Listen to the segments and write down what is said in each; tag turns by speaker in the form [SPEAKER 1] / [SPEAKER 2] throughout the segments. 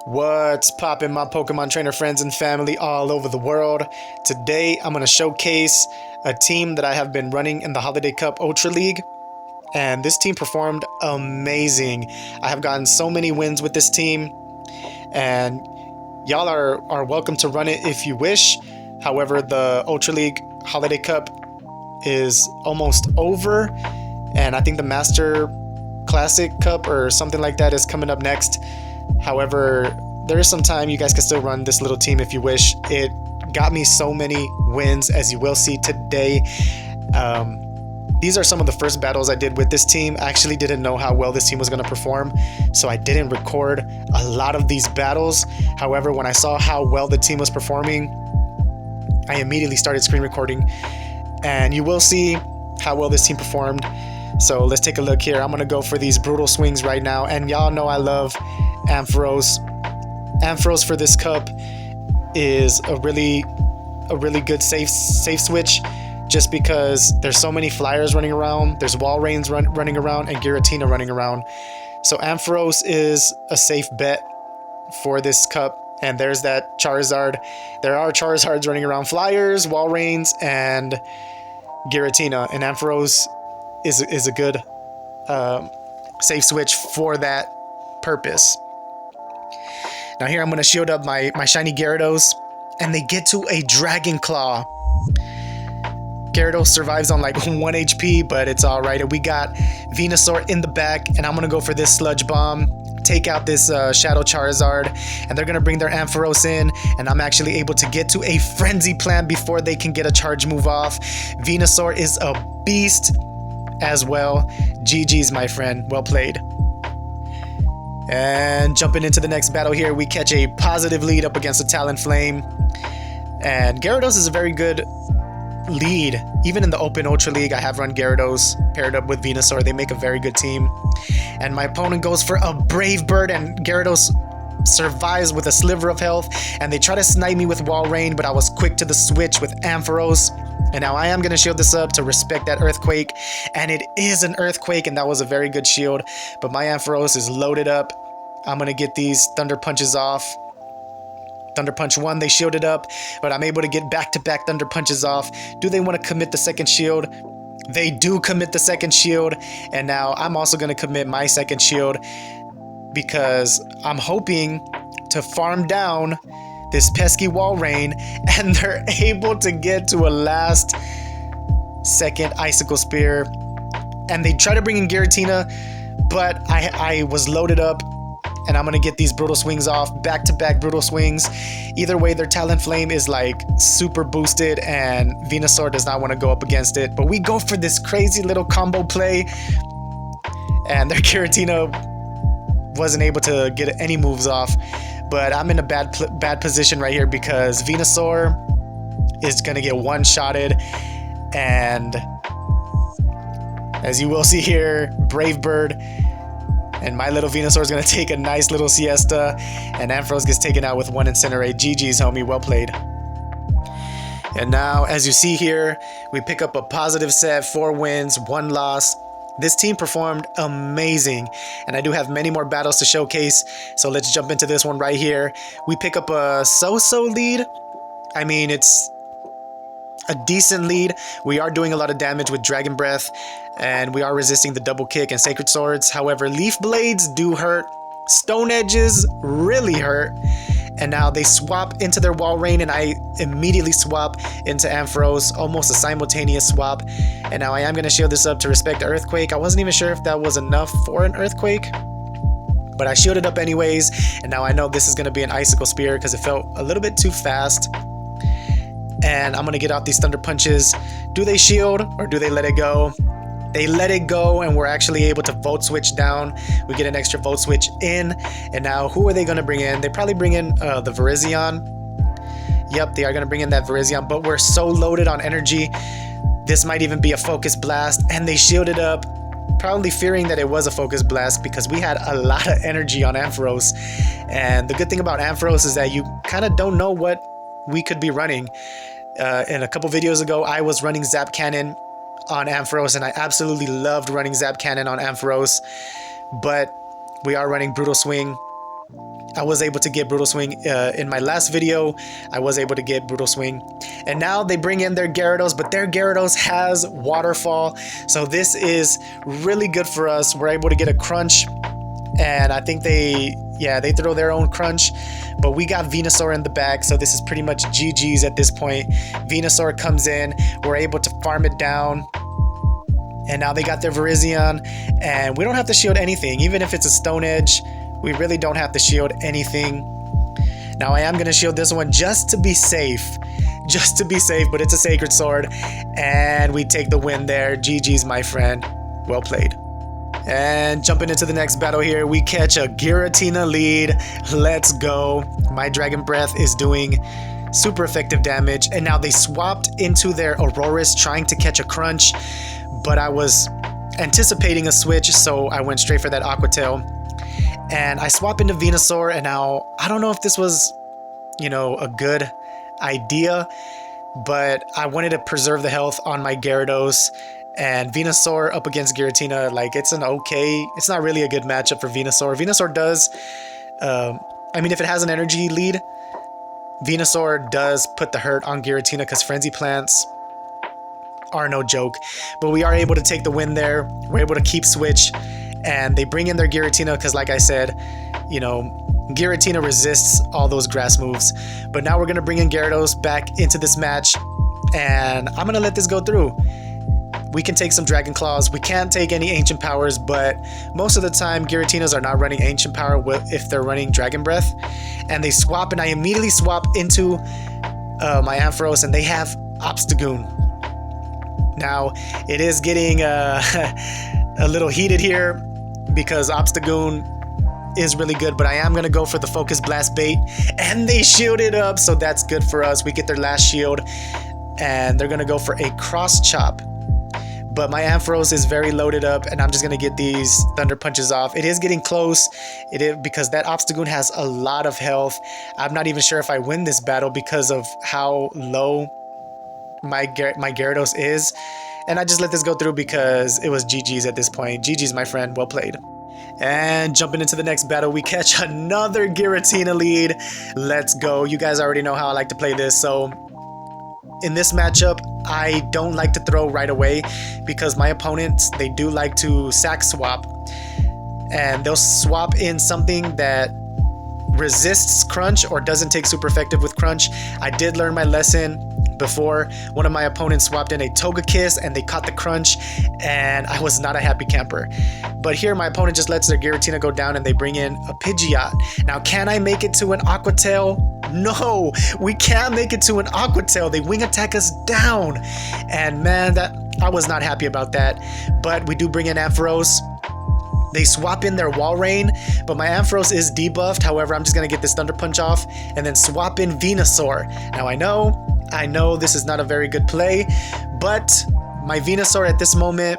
[SPEAKER 1] What's poppin', my Pokemon trainer friends and family all over the world? Today I'm going to showcase a team that I have been running in the Holiday Cup Ultra League, and this team performed amazing. I have gotten so many wins with this team, and y'all are welcome to run it if you wish. However, the Ultra League Holiday Cup is almost over, and I think the Master Classic Cup or something like that is coming up next. However, there is some time. You guys can still run this little team if you wish. It got me so many wins, as you will see today. These are some of the first battles I did with this team. I actually didn't know how well this team was going to perform, so I didn't record a lot of these battles. However, when I saw how well the team was performing, I immediately started screen recording, and you will see how well this team performed. So let's take a look here. I'm going to go for these brutal swings right now, and y'all know I love Ampharos. Ampharos for this cup is a really good safe switch, just because there's so many flyers running around. There's Walreins running around and Giratina running around. So Ampharos is a safe bet for this cup. And there's that Charizard. There are Charizards running around, flyers, Walreins, and Giratina. And Ampharos is a good safe switch for that purpose. Now here I'm going to shield up my Shiny Gyarados, and they get to a Dragon Claw. Gyarados survives on like 1 HP, but it's alright. And we got Venusaur in the back, and I'm going to go for this Sludge Bomb, take out this Shadow Charizard, and they're going to bring their Ampharos in, and I'm actually able to get to a Frenzy Plant before they can get a charge move off. Venusaur is a beast as well. GG's, my friend. Well played. And jumping into the next battle here, we catch a positive lead up against a Talonflame. And Gyarados is a very good lead. Even in the Open Ultra League, I have run Gyarados paired up with Venusaur. They make a very good team. And my opponent goes for a Brave Bird, and Gyarados survives with a sliver of health. And they try to snipe me with Walrein, but I was quick to the switch with Ampharos. And now I am going to shield this up to respect that Earthquake. And it is an Earthquake, and that was a very good shield. But my Ampharos is loaded up. I'm going to get these Thunder Punches off. Thunder Punch 1, they shielded up, but I'm able to get back-to-back Thunder Punches off. Do they want to commit the second shield? They do commit the second shield, and now I'm also going to commit my second shield because I'm hoping to farm down this pesky Walrein, and they're able to get to a last second Icicle Spear. And they try to bring in Giratina, but I was loaded up, and I'm going to get these Brutal Swings off, back-to-back Brutal Swings. Either way, their Talonflame is like super boosted, and Venusaur does not want to go up against it. But we go for this crazy little combo play, and their Giratina wasn't able to get any moves off. But I'm in a bad position right here because Venusaur is going to get one-shotted, and as you will see here, Brave Bird, and my little Venusaur is going to take a nice little siesta, and Ampharos gets taken out with 1 Incinerate. GG's, homie. Well played. And now, as you see here, we pick up a positive set, 4 wins, 1 loss. This team performed amazing, and I do have many more battles to showcase, so let's jump into this one right here. We pick up a so-so lead. I mean, it's a decent lead. We are doing a lot of damage with Dragon Breath, and we are resisting the double kick and Sacred Swords. However, Leaf Blades do hurt. Stone Edges really hurt. And now they swap into their Walrein, and I immediately swap into Ampharos, almost a simultaneous swap. And now I am going to shield this up to respect the Earthquake. I wasn't even sure if that was enough for an Earthquake, but I shielded up anyways. And now I know this is going to be an Icicle Spear because it felt a little bit too fast. And I'm going to get out these Thunder Punches. Do they shield or do they let it go? They let it go, and we're actually able to Volt Switch down. We get an extra Volt Switch in. And now who are they going to bring in? They probably bring in the Virizion. Yep, they are going to bring in that Virizion, but we're so loaded on energy. This might even be a Focus Blast, and they shielded up, probably fearing that it was a Focus Blast because we had a lot of energy on Ampharos. And the good thing about Ampharos is that you kind of don't know what we could be running. In a couple videos ago, I was running Zap Cannon on Ampharos, and I absolutely loved running Zap Cannon on Ampharos, but we are running Brutal Swing, I was able to get Brutal Swing in my last video. I was able to get Brutal Swing. And now they bring in their Gyarados, but their Gyarados has Waterfall. So this is really good for us. We're able to get a Crunch. And I think they throw their own Crunch. But we got Venusaur in the back, so this is pretty much GG's at this point. Venusaur comes in. We're able to farm it down. And now they got their Virizion. And we don't have to shield anything. Even if it's a Stone Edge, we really don't have to shield anything. Now I am going to shield this one just to be safe. Just to be safe, but it's a Sacred Sword. And we take the win there. GG's, my friend. Well played. And jumping into the next battle here, we catch a Giratina lead. Let's go. My Dragon Breath is doing super effective damage. And now they swapped into their Aurorus trying to catch a Crunch. But I was anticipating a switch, so I went straight for that Aqua Tail. And I swap into Venusaur, and now I don't know if this was, a good idea, but I wanted to preserve the health on my Gyarados. And Venusaur up against Giratina, it's not really a good matchup for Venusaur. Venusaur does, if it has an energy lead, Venusaur does put the hurt on Giratina because Frenzy Plants are no joke. But we are able to take the win there. We're able to keep switch. And they bring in their Giratina because, like I said, Giratina resists all those grass moves. But now we're going to bring in Gyarados back into this match. And I'm going to let this go through. We can take some Dragon Claws. We can't take any Ancient Powers, but most of the time, Giratinas are not running Ancient Power if they're running Dragon Breath. And they swap, and I immediately swap into my Ampharos, and they have Obstagoon. Now, it is getting a little heated here, because Obstagoon is really good, but I am going to go for the Focus Blast bait, and they shielded up, so that's good for us. We get their last shield, and they're going to go for a Cross Chop. But my Ampharos is very loaded up, and I'm just going to get these Thunder Punches off. It is getting close, because that Obstagoon has a lot of health. I'm not even sure if I win this battle because of how low my Gyarados is. And I just let this go through because it was GG's at this point. GG's, my friend. Well played. And jumping into the next battle, we catch another Giratina lead. Let's go. You guys already know how I like to play this. So in this matchup, I don't like to throw right away because my opponents, they do like to sack swap. And they'll swap in something that resists Crunch or doesn't take super effective with Crunch. I did learn my lesson before. One of my opponents swapped in a Togekiss and they caught the Crunch, and I was not a happy camper. But here my opponent just lets their Giratina go down and they bring in a Pidgeot. Now, can I make it to an Aqua Tail? No, we can't make it to an Aqua Tail. They wing attack us down. And man, I was not happy about that. But we do bring in Ampharos. They swap in their Wall Rain, but my Ampharos is debuffed. However, I'm just going to get this Thunder Punch off and then swap in Venusaur. Now, I know this is not a very good play, but my Venusaur at this moment,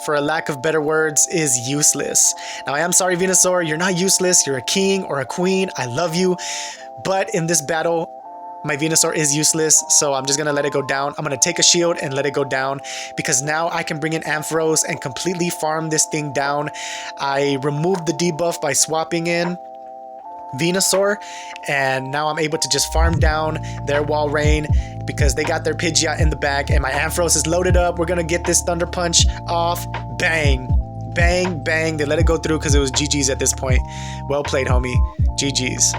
[SPEAKER 1] for a lack of better words, is useless. Now, I am sorry, Venusaur. You're not useless. You're a king or a queen. I love you. But in this battle, my Venusaur is useless, so I'm just going to let it go down. I'm going to take a shield and let it go down because now I can bring in Ampharos and completely farm this thing down. I removed the debuff by swapping in Venusaur, and now I'm able to just farm down their Wall Rain because they got their Pidgeot in the back, and my Ampharos is loaded up. We're going to get this Thunder Punch off. Bang. Bang, bang. They let it go through because it was GG's at this point. Well played, homie. GG's.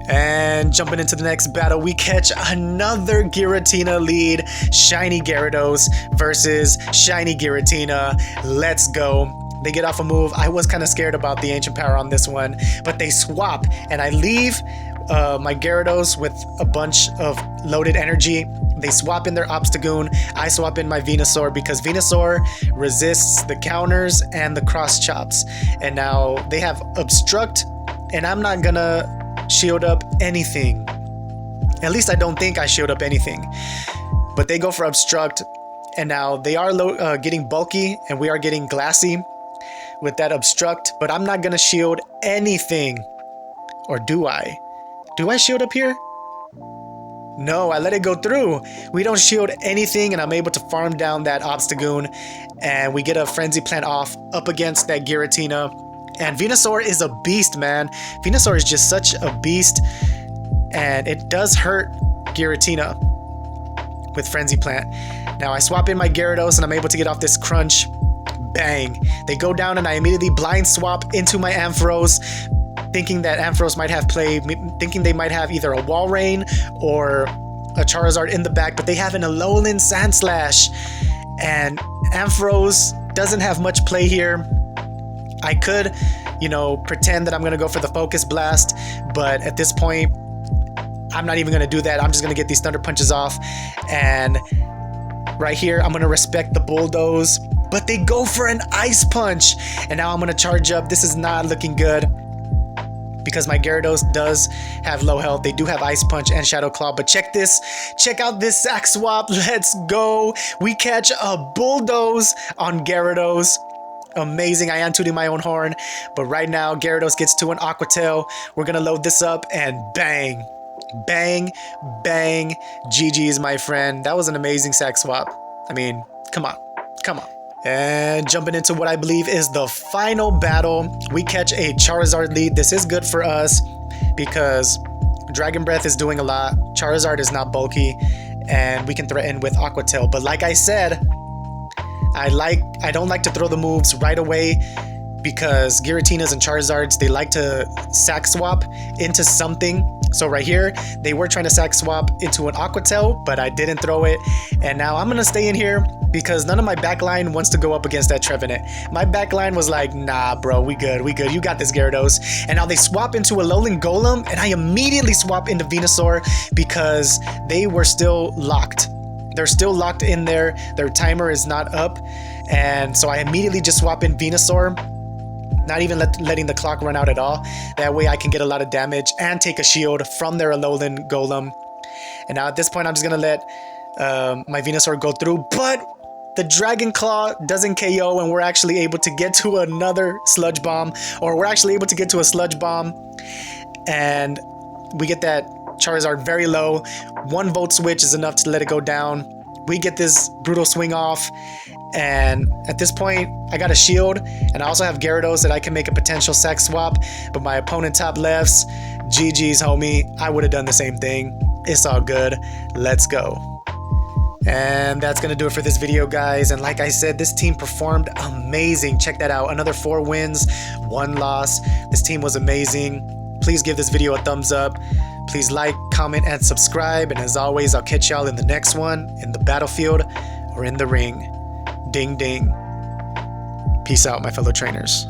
[SPEAKER 1] And jumping into the next battle, we catch another Giratina lead. Shiny Gyarados versus Shiny Giratina. Let's go. They get off a move. I was kind of scared about the Ancient Power on this one, but they swap, and I leave my Gyarados with a bunch of loaded energy. They swap in their Obstagoon. I swap in my Venusaur because Venusaur resists the counters and the cross chops. And now they have Obstruct, and I'm not gonna shield up anything. At least I don't think I shield up anything. But they go for Obstruct, and now they are getting bulky, and we are getting glassy with that Obstruct, but I'm not gonna shield anything. Or do I? Do I shield up here? No, I let it go through. We don't shield anything, and I'm able to farm down that Obstagoon, and we get a Frenzy Plant off up against that Giratina, And Venusaur is a beast, man. Venusaur is just such a beast. And it does hurt Giratina with Frenzy Plant. Now I swap in my Gyarados and I'm able to get off this crunch. Bang. They go down and I immediately blind swap into my Ampharos, thinking that Ampharos might have play, thinking they might have either a Wall Rain or a Charizard in the back, but they have an Alolan Sandslash. And Ampharos doesn't have much play here. I could, you know, pretend that I'm going to go for the Focus Blast, but at this point, I'm not even going to do that. I'm just going to get these Thunder Punches off. And right here, I'm going to respect the Bulldoze, but they go for an Ice Punch. And now I'm going to charge up. This is not looking good because my Gyarados does have low health. They do have Ice Punch and Shadow Claw, but check this. Check out this sack swap. Let's go. We catch a Bulldoze on Gyarados. Amazing. I am tooting my own horn, but right now Gyarados gets to an Aqua Tail. We're going to load this up and bang. Bang, bang, GG's, my friend. That was an amazing sack swap. I mean, come on, come on. And jumping into what I believe is the final battle, we catch a Charizard lead. This is good for us because Dragon Breath is doing a lot. Charizard is not bulky, and we can threaten with Aqua Tail. But like I said, I don't like to throw the moves right away because Giratinas and Charizards, they like to sack swap into something. So right here, they were trying to sack swap into an Aqua Tail, but I didn't throw it. And now I'm going to stay in here because none of my backline wants to go up against that Trevenant. My backline was like, nah, bro, we good, we good. You got this, Gyarados. And now they swap into a Alolan Golem, and I immediately swap into Venusaur because they were still locked. They're still locked in there. Their timer is not up. And so I immediately just swap in Venusaur, not even letting the clock run out at all. That way I can get a lot of damage and take a shield from their Alolan Golem. And now at this point, I'm just going to let my Venusaur go through. But the Dragon Claw doesn't KO, and we're actually able to get to another Sludge Bomb. Or we're actually able to get to a Sludge Bomb. And we get that Charizard very low. 1 volt switch is enough to let it go down. We get this Brutal Swing off. And at this point, I got a shield, and I also have Gyarados that I can make a potential sack swap, but my opponent top lefts. GG's, homie. I would have done the same thing. It's all good. Let's go. And that's going to do it for this video, guys. And like I said, this team performed amazing. Check that out. Another 4 wins, 1 loss. This team was amazing. Please give this video a thumbs up. Please like, comment, and subscribe. And as always, I'll catch y'all in the next one, in the battlefield or in the ring. Ding, ding. Peace out, my fellow trainers.